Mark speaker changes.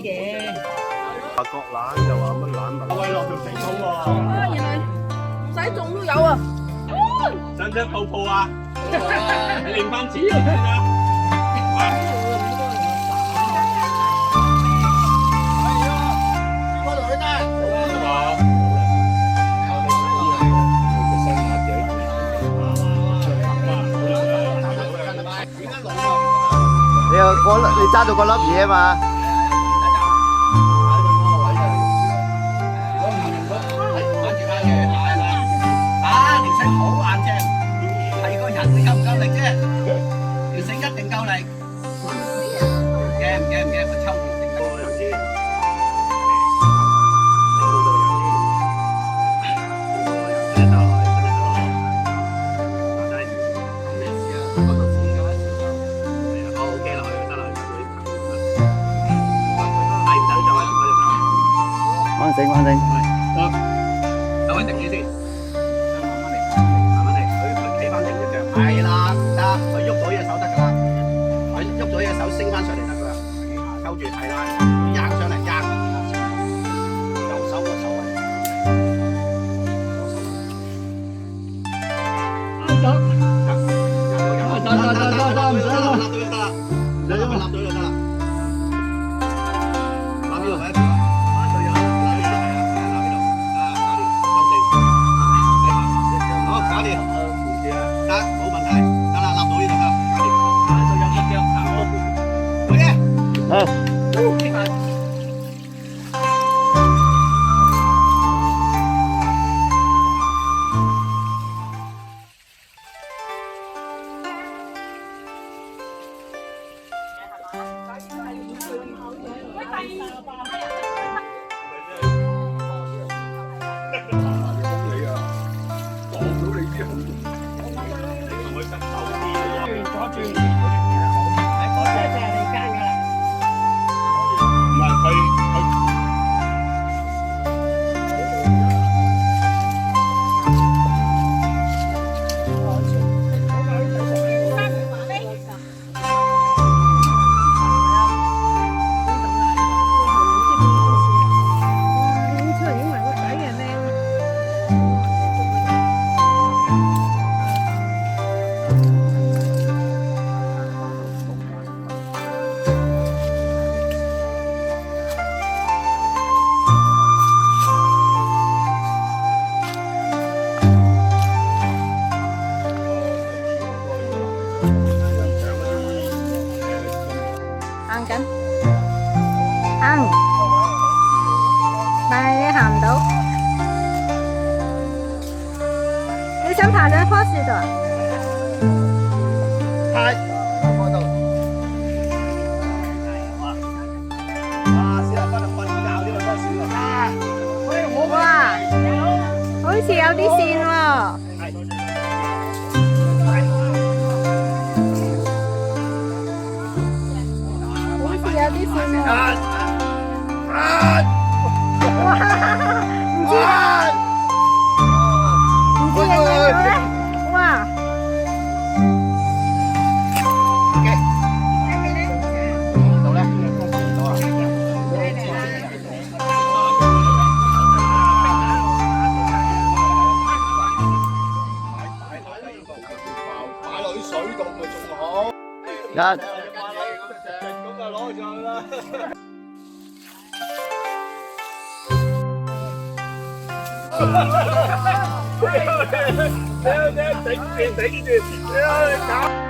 Speaker 1: 嘅。
Speaker 2: 話割懶又話乜懶喂落條死草喎！
Speaker 1: 啊，原來唔使種都有啊！
Speaker 2: 想唔想泡泡啊？你練翻字啊！
Speaker 3: 你揸到嗰粒嘢啊嘛！
Speaker 4: 打條繩好硬淨，係個人夠唔夠力啫？條繩一定夠力。唔驚，我抽條繩得。
Speaker 3: 穩定。
Speaker 4: 等佢定啲先，慢慢嚟，佢企翻定隻腳，係啦，得，佢喐到隻手得㗎啦，佢喐咗隻手升翻上嚟得㗎啦，勾住係啦，壓上嚟壓，右手個手位，得，唔使啦，立到就得啦，唔使因為立到就得啦，立呢度咪。
Speaker 5: 行緊，行，但係你行唔到，你想爬兩棵樹度啊？
Speaker 4: 係，開到。哇！小阿哥瞓覺呢個多線啊！
Speaker 5: 哇，好似有啲線喎。有啲線喎，哇！唔知啊，唔知影唔到咧，哇
Speaker 4: ！OK，到咧，到啊！擺落啲水度咪仲好。
Speaker 3: 一。
Speaker 2: 攞上啦！你頂住，你搞。